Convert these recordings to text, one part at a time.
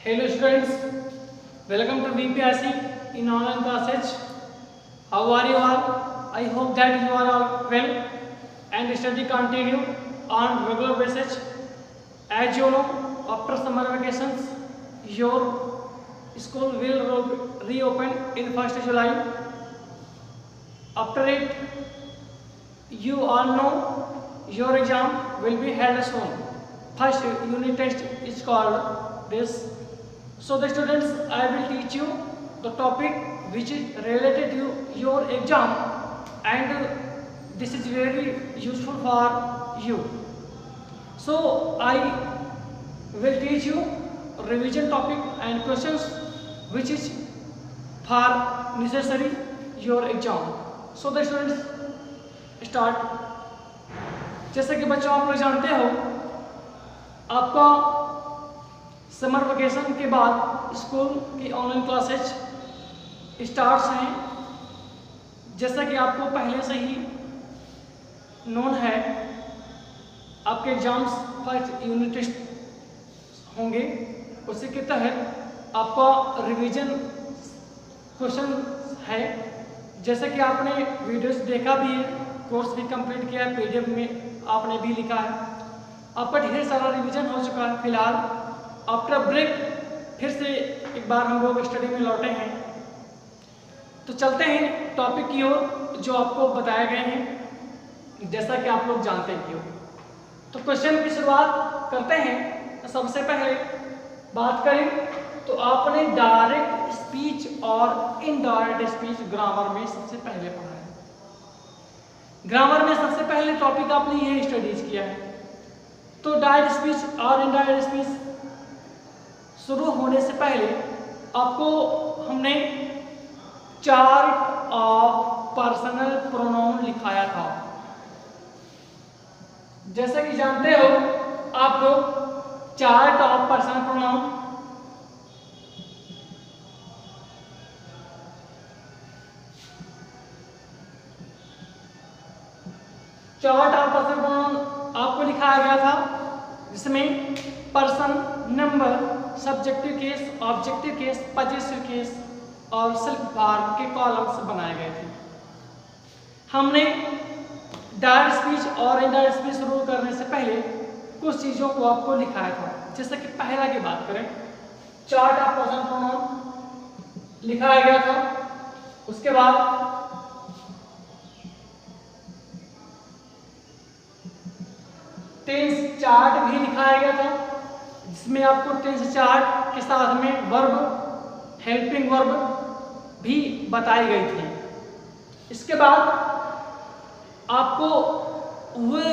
Hello students, welcome to VPRC in online classes. How are you all? I hope that you are all well and study continue on regular basis. As you know, after summer vacations, your school will reopen in 1st July. After it, you all know your exam will be held soon. First unit test is called this. So the students, I will teach you the topic which is related to your exam, and this is very useful for you. So I will teach you revision topic and questions which is for necessary your exam. So the students start. जैसे कि बच्चों आप लोग जानते हो, आपका summer vacation के बाद स्कूल की ऑनलाइन क्लासेज स्टार्ट हैं। जैसा कि आपको पहले से ही नोन है, आपके एग्जाम्स फर्स्ट यूनिट टेस्ट होंगे। उसी के तहत आपका रिवीजन क्वेश्चन है। जैसे कि आपने वीडियोस देखा भी है, कोर्स भी कंप्लीट किया है, पीडीएफ में आपने भी लिखा है, आपका ढेर सारा रिवीजन हो चुका है। फिलहाल आफ्टर ब्रेक फिर से एक बार हम लोग स्टडी में लौटे हैं। तो चलते हैं टॉपिक की ओर जो आपको बताए गए हैं, जैसा कि आप लोग जानते हैं क्यों। तो क्वेश्चन की शुरुआत करते हैं। सबसे पहले बात करें तो आपने डायरेक्ट स्पीच और इनडायरेक्ट स्पीच ग्रामर में सबसे पहले पढ़ा है। ग्रामर में सबसे पहले टॉपिक आपने ये स्टडीज किया है। तो डायरेक्ट स्पीच और इनडायरेक्ट स्पीच शुरू होने से पहले आपको हमने चार्ट ऑफ पर्सनल प्रोनाउन लिखाया था। जैसे कि जानते हो आप लोग चार्ट ऑफ पर्सनल प्रोनाउन आपको लिखाया गया था, जिसमें person, number, subjective case, objective case, possessive case और सेल्फ वर्ब के कॉलम्स बनाए गए थे। हमने डायरेक्ट स्पीच और इनडायरेक्ट स्पीच शुरू करने से पहले कुछ चीज़ों को आपको लिखाया था। जैसे कि पहला की बात करें, चार्ट ऑफ पर्सनल प्रोनाउन लिखाया गया था। उसके बाद टेंस चार्ट भी लिखाया गया था, जिसमें आपको टेंस चार्ट के साथ में वर्ब, हेल्पिंग वर्ब भी बताई गई थी। इसके बाद आपको वह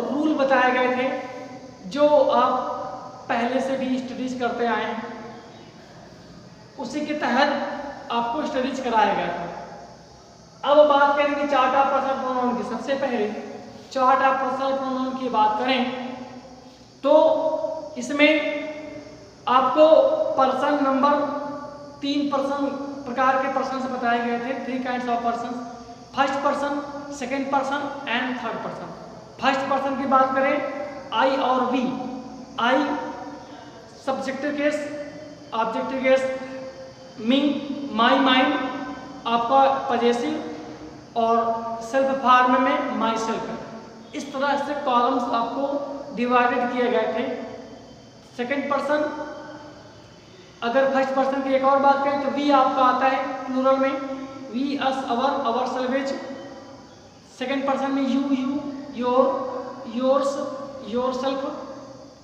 रूल बताए गए थे जो आप पहले से भी स्टडीज करते आए हैं। उसी के तहत आपको स्टडीज कराया गया था। अब बात करेंगे चार्ट ऑफ पर्सनल प्रोनाउन की। सबसे पहले चार्ट ऑफ पर्सनल प्रोनाउन की बात करें तो इसमें आपको पर्सन नंबर 3 प्रकार के पर्सन बताए गए थे। 3 kinds of person, first person, second person and third person. First person की बात करें, आई और we. I subjective case, objective case, me, my, mind आपका पजेसिव और सेल्फ फॉर्म में माई सेल्फ। इस तरह से कॉलम्स आपको डिवाइडेड किए गए थे। सेकंड पर्सन, अगर फर्स्ट पर्सन की एक और बात करें तो वी आपका आता है प्लूरल में, we, us, ourselves. Second person में you, your, yours, yourself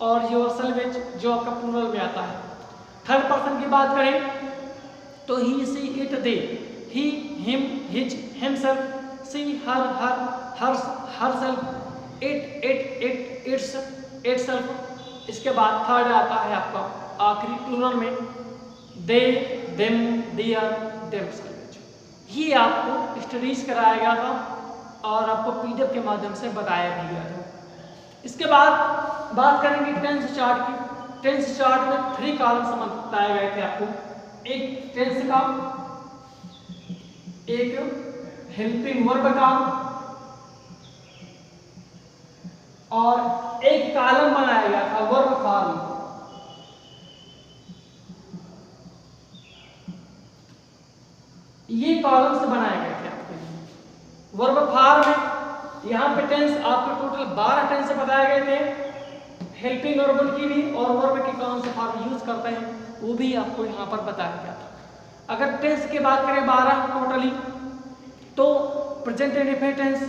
और योर सेल्वेज जो आपका प्लूरल में आता है। थर्ड पर्सन की बात करें तो he, she, it, they, he, him, his, himself, she, herself, itself. इसके बाद थर्ड आता है आपका आखिरी प्लूरल में, दे, देम, देयर, देमसेल्फ। ये आपको स्टडीज कराया गया था और आपको पीडीएफ के माध्यम से बताया भी गया था। इसके बाद बात करेंगे टेंस चार्ट की। टेंस चार्ट में 3 कॉलम्स बताए गए थे आपको। एक टेंस का, एक हेल्पिंग वर्ब का और एक कॉलम बनाया गया था वर्ब फॉर्म। ये कॉलम्स बनाए गए थे आपके लिए। वर्ब फॉर्म में यहाँ पे टेंस आपके टोटल 12 टेंस बताए गए थे, हेल्पिंग वर्ब की भी, और वर्ब के कौन से फॉर्म यूज करते हैं वो भी आपको यहाँ पर बताया गया था। अगर टेंस की बात करें 12 टोटली, तो present indefinite tense,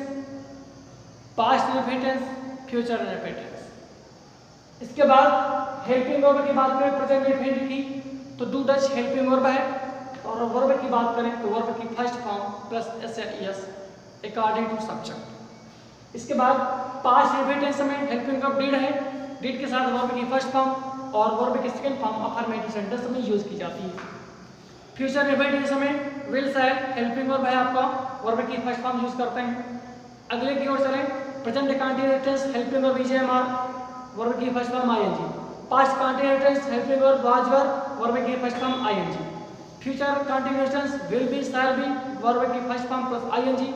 past indefinite tense, future indefinite tense. इसके बाद हेल्पिंग वर्ब की बात करें प्रेजेंट इंडेफिनिट की, तो डू डच हेल्पिंग वर्ब है, और वर्ब की बात करें तो वर्ब की फर्स्ट फॉर्म प्लस एस या एस अकॉर्डिंग टू सब्जेक्ट। इसके बाद पास्ट इंडेफिनिट टेंस में हेल्पिंग वर्ब डिड है, डिड के साथ वर्ब की फर्स्ट फॉर्म और वर्ब की सेकंड फॉर्म अफर्मेटिव सेंटेंस में यूज की जाती है। फ्यूचर इंडेफिनिट टेंस में विल से हेल्पिंग वर्ब है आपका, वर्ब की फर्स्ट फॉर्म यूज करते हैं। अगले की ओर चलें, present continuous tense helping verb is am are, verb की first form ING. Past continuous tense helping verb was were, verb की first form ING. Future continuous tense will be, shall be, verb की first form plus ING.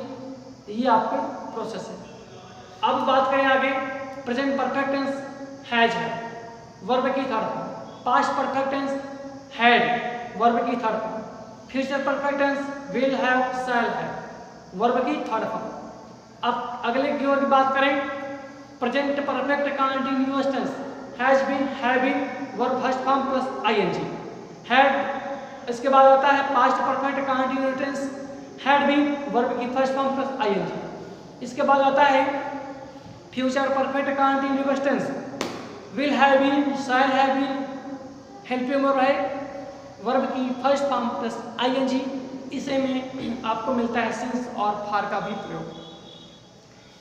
ये आपके process है। अब बात करें आगे, प्रेजेंट परफेक्ट टेंस हैज है, वर्ब की third form. Past perfect tense had, verb की third form. Future perfect tense will have, shall have, verb की थर्ड फॉर्म। अब अगले की ओर की बात करें, present perfect continuous tense has been, have been, verb first form plus ING, had. इसके बाद आता है past perfect continuous tense had been, verb की फर्स्ट फॉर्म प्लस आईएनजी। इसके बाद आता है future perfect continuous tense will have been, shall have been, helping verb है, वर्ब की फर्स्ट फॉर्म प्लस आईएनजी। इसे में आपको मिलता है सिंस और फार का भी प्रयोग।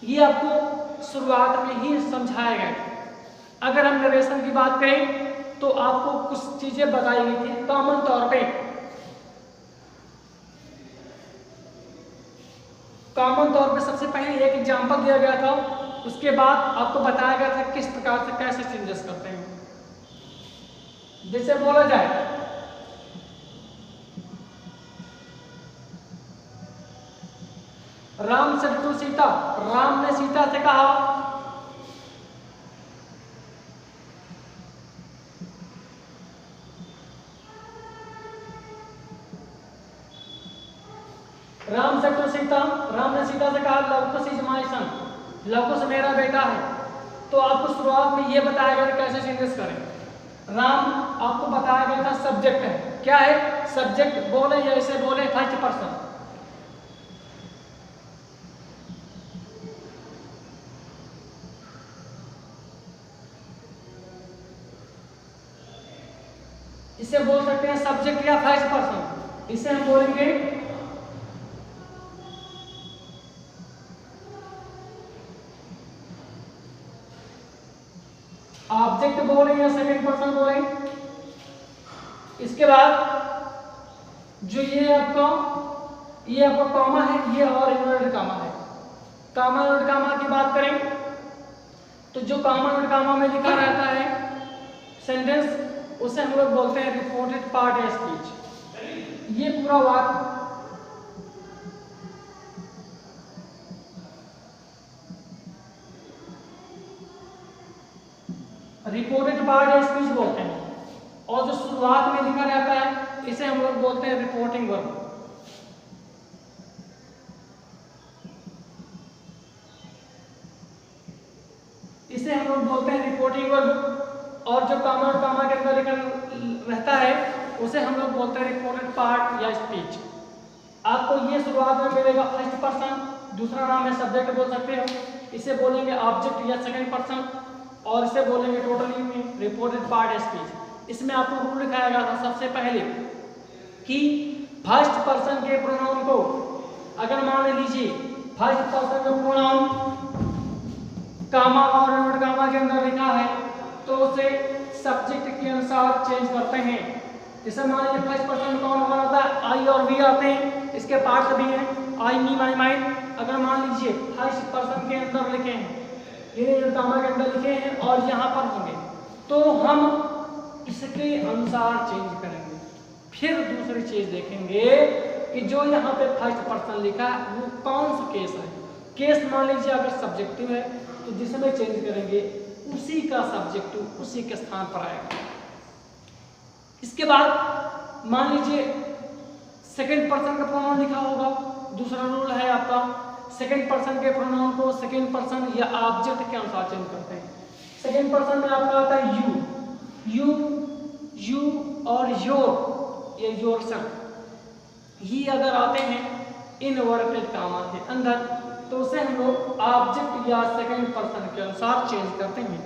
ये आपको शुरुआत में ही समझाया गया था। अगर हम नरेशन की बात करें तो आपको कुछ चीजें बताई गई थी कॉमन तौर पे। कॉमन तौर पे सबसे पहले एक एग्जांपल दिया गया था, उसके बाद आपको बताया गया था किस प्रकार से कैसे चेंजेस करते हैं। जैसे बोला जाए राम said to सीता, राम ने सीता से कहा। राम said to सीता, राम ने सीता से कहा Lavkush is my son, Lavkush मेरा बेटा है। तो आपको शुरुआत में ये बताया गया था कैसे चेंजेस करें। राम आपको बताया गया था सब्जेक्ट है, क्या है सब्जेक्ट, बोले या इसे बोले फर्स्ट पर्सन। इसे बोल सकते हैं सब्जेक्ट या फर्स्ट पर्सन। इसे हम बोलेंगे ऑब्जेक्ट बोले या सेकंड पर्सन बोले। इसके बाद जो ये आपका कॉमा है, ये और इन्वर्टेड कॉमा है। कॉमा इन्वर्टेड कॉमा की बात करें तो जो कॉमा इन्वर्टेड कॉमा में लिखा रहता है सेंटेंस, उसे हम लोग बोलते हैं रिपोर्टेड पार्ट या स्पीच। ये पूरा वाक्य रिपोर्टेड पार्ट या स्पीच बोलते हैं, और जो शुरुआत में लिखा रहता है इसे हम लोग बोलते हैं रिपोर्टिंग वर्ब। इसे हम लोग बोलते हैं रिपोर्टिंग वर्ब, और जो कॉमा और कॉमा के अंदर लिखा रहता है उसे हम लोग बोलते हैं रिपोर्टेड पार्ट या स्पीच। आपको ये शुरुआत में मिलेगा फर्स्ट पर्सन, दूसरा नाम है सब्जेक्ट बोल सकते हो, इसे बोलेंगे ऑब्जेक्ट या सेकंड पर्सन, और इसे बोलेंगे टोटली में रिपोर्टेड पार्ट या स्पीच। इसमें आपको रूल लिखाया गया था सबसे पहले कि फर्स्ट पर्सन के प्रोनाउन को, अगर मान लीजिए फर्स्ट पर्सन का प्रोनाउन कॉमा और इन्वर्टेड कॉमा के अंदर लिखा है तो उसे सब्जेक्ट के अनुसार चेंज करते हैं। जैसे मान लीजिए फर्स्ट पर्सन कौन कौन होता है, आई और वी आते हैं, इसके पार्ट्स भी हैं आई, मी, माई, माइन। अगर मान लीजिए फर्स्ट पर्सन के अंदर लिखे हैं, इन्हें कॉमा के अंदर लिखे हैं और यहाँ पर होंगे, तो हम इसके अनुसार चेंज करेंगे। फिर दूसरी चीज देखेंगे कि जो यहाँ पे फर्स्ट पर्सन लिखा है वो कौन सा केस है। केस मान लीजिए अगर सब्जेक्टिव है तो जिसमें चेंज करेंगे उसी का सब्जेक्टिव उसी के स्थान पर आएगा। इसके बाद मान लीजिए सेकंड पर्सन का प्रोनाउन लिखा होगा। दूसरा रूल है आपका, सेकंड पर्सन के प्रोनाउन को सेकंड पर्सन या ऑब्जेक्ट के अनुसार चेंज करते हैं। सेकंड पर्सन में आपका आता है यू और योर, ये योरसेल्फ, ये अगर आते हैं इनवर्टेड कामा के अंदर तो उसे हम लोग ऑब्जेक्ट या सेकंड पर्सन के अनुसार चेंज करते हैं।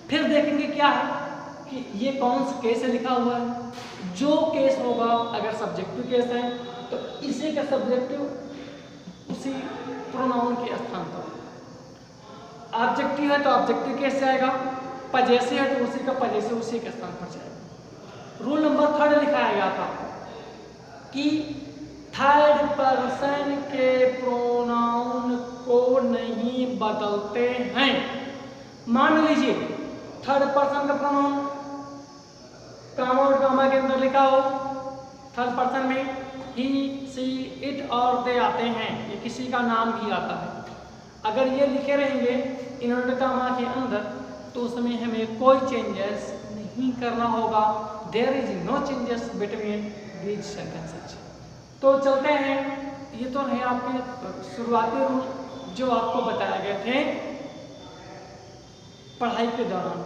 फिर देखेंगे क्या है कि ये कौन सा केस है लिखा हुआ है। जो केस होगा, अगर सब्जेक्टिव केस है तो इसी का सब्जेक्टिव उसी प्रोनाउन के स्थान पर, ऑब्जेक्टिव है तो ऑब्जेक्टिव केस जाएगा, पजेसिव है तो उसी का पजेसिव उसी के स्थान पर जाएगा। रूल नंबर 3 लिखाया गया था कि थर्ड पर्सन के प्रोनाउन को नहीं बदलते हैं। मान लीजिए थर्ड पर्सन का प्रोनाउन कामा और कामा के अंदर लिखा हो, थर्ड पर्सन में ही, सी, इट और दे आते हैं, ये किसी का नाम भी आता है। अगर ये लिखे रहेंगे इन्वर्टेड कामा के अंदर तो उसमें हमें कोई चेंजेस नहीं करना होगा। There is no changes between these sentences. तो चलते हैं, ये तो है आपके शुरुआती रूल जो आपको बताए गए थे पढ़ाई के दौरान।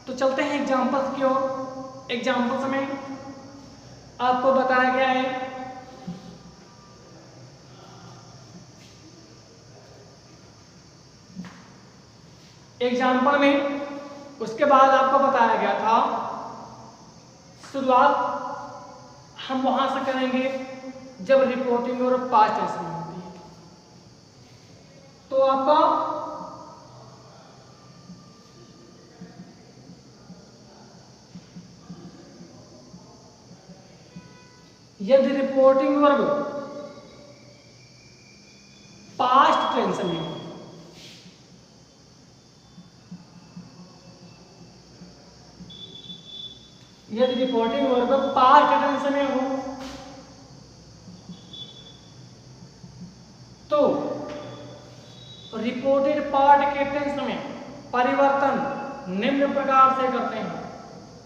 तो चलते हैं एग्जाम्पल्स की ओर। एग्जाम्पल्स में आपको बताया गया है एग्जाम्पल में, उसके बाद आपको बताया गया था शुरुआत हम वहां से करेंगे जब रिपोर्टिंग और पास्ट टेंस में होती है। तो आपका यदि रिपोर्टिंग वर्ब पास्ट टेंस में हो, यदि रिपोर्टिंग वर्ब पास्ट टेंस में हो तो रिपोर्टेड पार्ट के टेंस में परिवर्तन निम्न प्रकार से करते हैं।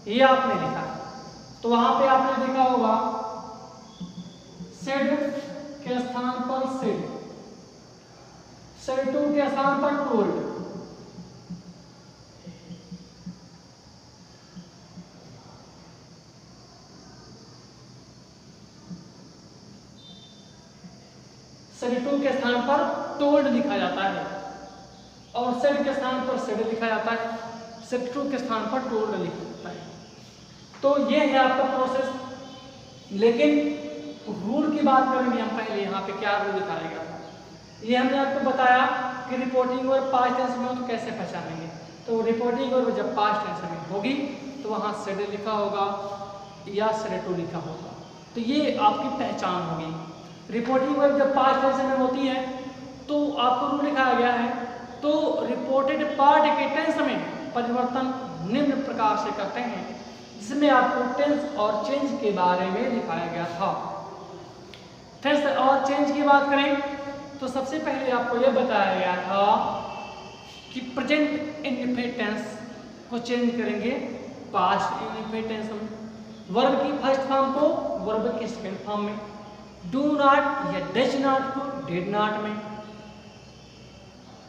ये आपने लिखा है, तो वहां पे आपने लिखा होगा सेड के स्थान पर सेड, सेड टू के स्थान पर टोल्ड, सेड टू के स्थान पर टोल्ड लिखा जाता है और सेड के स्थान पर सेड लिखा जाता है, सेड टू के स्थान पर टोल्ड लिखा जाता है। तो ये है आपका प्रोसेस। लेकिन रूल की बात करेंगे हम पहले, यहाँ पे क्या रूल दिखाया गया था। ये हमने आपको बताया कि रिपोर्टिंग वर्ब पास्ट टेंस में हो तो कैसे पहचानेंगे। तो रिपोर्टिंग वर्ब जब पास्ट टेंस में होगी तो वहाँ सेड लिखा होगा या सेड टू लिखा होगा, तो ये आपकी पहचान होगी। रिपोर्टिंग वर्ब जब पास्ट टेंस में होती है तो आपको रूल लिखाया गया है, तो रिपोर्टेड पार्ट के टेंस में परिवर्तन निम्न प्रकार से करते हैं, जिसमें आपको टेंस और चेंज के बारे में लिखाया गया था। टेंस और चेंज की बात करें तो सबसे पहले आपको यह बताया गया था कि प्रेजेंट इंडेफिनिट टेंस को चेंज करेंगे पास्ट इंडेफिनिट टेंस में, वर्ब की फर्स्ट फॉर्म को वर्ब की सेकंड फॉर्म में, डू नॉट या डज नॉट को डिड नॉट में,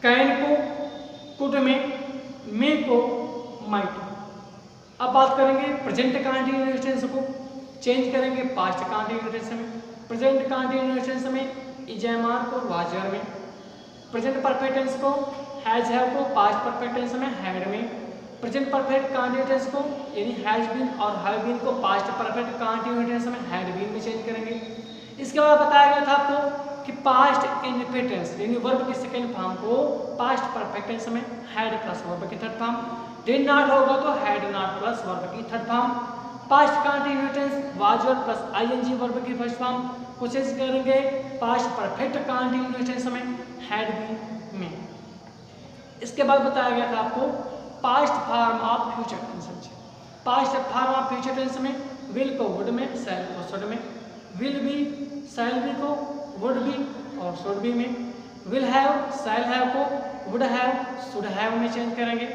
कैन को कुड में, मे को माइट। अब बात करेंगे प्रेजेंट कंटीन्यूअस टेंस को चेंज करेंगे पास्ट कंटीन्यूअस टेंस में। प्रेजेंट कंटीन्यूअस टेंस में इज एम आर को वाज वर में, प्रेजेंट परफेक्ट टेंस को हैज हैव को पास्ट परफेक्ट टेंस में हैड में, प्रेजेंट परफेक्ट कंटीन्यूअस टेंस को यानी हैज बीन और हैव बीन को पास्ट परफेक्ट कंटीन्यूअस टेंस में हैड बीन में चेंज करेंगे। इसके बाद बताया गया था आपको कि पास्ट इंडेफिनिट टेंस यानी वर्ब की सेकंड फॉर्म को पास्ट परफेक्ट टेंस में हैड प्लस वर्ब की थर्ड फॉर्म, डिड नॉट होगा तो हैड नॉट प्लस वर्ब की third form, past continuous tense was were plus ING verb की फर्स्ट फॉर्म को चेंज करेंगे पास्ट परफेक्ट कंटीन्यूअस टेंस में had been में। इसके बाद बताया गया था आपको past form of future tense. Past form of future tense में विल को वुड में, शैल को शुड में, विल बी शैल बी को वुड बी और शुड बी में, विल हैव शैल हैव को वुड हैव शुड हैव में चेंज करेंगे,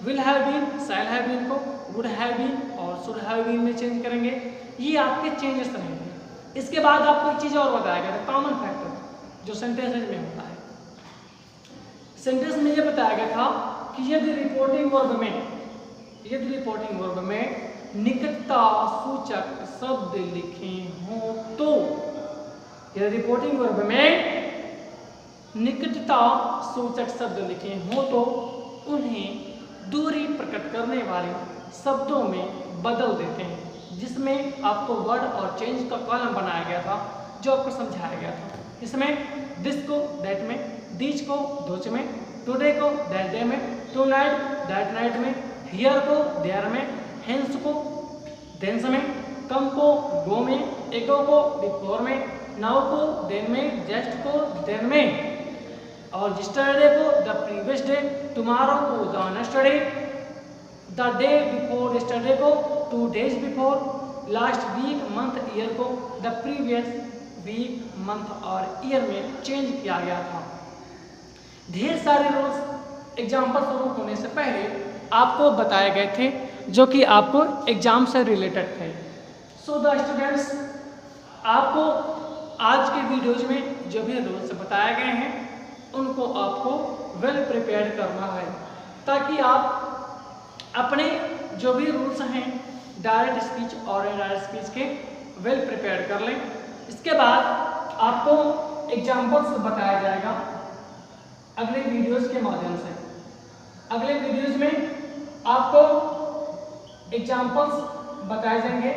will have been shall have been को वुड हैव बीन और शुड हैव बीन में चेंज करेंगे। ये आपके चेंजेस रहेंगे। इसके बाद आपको एक चीज़ और बताया गया था, कॉमन फैक्टर जो सेंटेंसेज में होता है। सेंटेंस में ये बताया गया था कि यदि रिपोर्टिंग वर्ब में निकटता सूचक शब्द लिखे हों तो, यदि रिपोर्टिंग वर्ब में निकटता सूचक शब्द लिखे हों तो उन्हें दूरी प्रकट करने वाले शब्दों में बदल देते हैं, जिसमें आपको वर्ड और चेंज का कॉलम बनाया गया था जो आपको समझाया गया था। इसमें दिस को दैट में, दीज को दोच में, टुडे को दैट डे में, टू नाइट दैट नाइट में, हियर को देयर में, हेंस को देंस में, कम को गो में, एगो को बिफोर में, नाउ को देन में, जस्ट को देन में, और यस्टरडे को द प्रीवियस डे, टुमारो को the next day, the day before yesterday को 2 days before, last week month year को द प्रीवियस वीक मंथ और ईयर में चेंज किया गया था। ढेर सारे रूल्स एग्जाम्पल शुरू होने से पहले आपको बताए गए थे जो कि आपको एग्जाम से रिलेटेड थे। सो द स्टूडेंट्स, आपको आज के वीडियोज में जो भी रूल्स बताए गए हैं उनको आपको वेल प्रिपेयर्ड करना है, ताकि आप अपने जो भी रूल्स हैं डायरेक्ट स्पीच और इनडायरेक्ट स्पीच के वेल प्रिपेयर्ड कर लें। इसके बाद आपको एग्जाम्पल्स बताया जाएगा अगले वीडियोस के माध्यम से। अगले वीडियोस में आपको एग्जाम्पल्स बताए जाएंगे,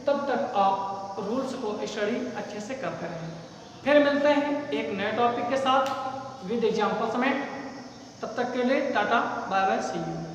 तब तक आप रूल्स को स्टडी अच्छे से करते रहें। फिर मिलते हैं एक नए टॉपिक के साथ विद एग्जाम्पल्स में। तब तक के लिए tata bye bye, see you.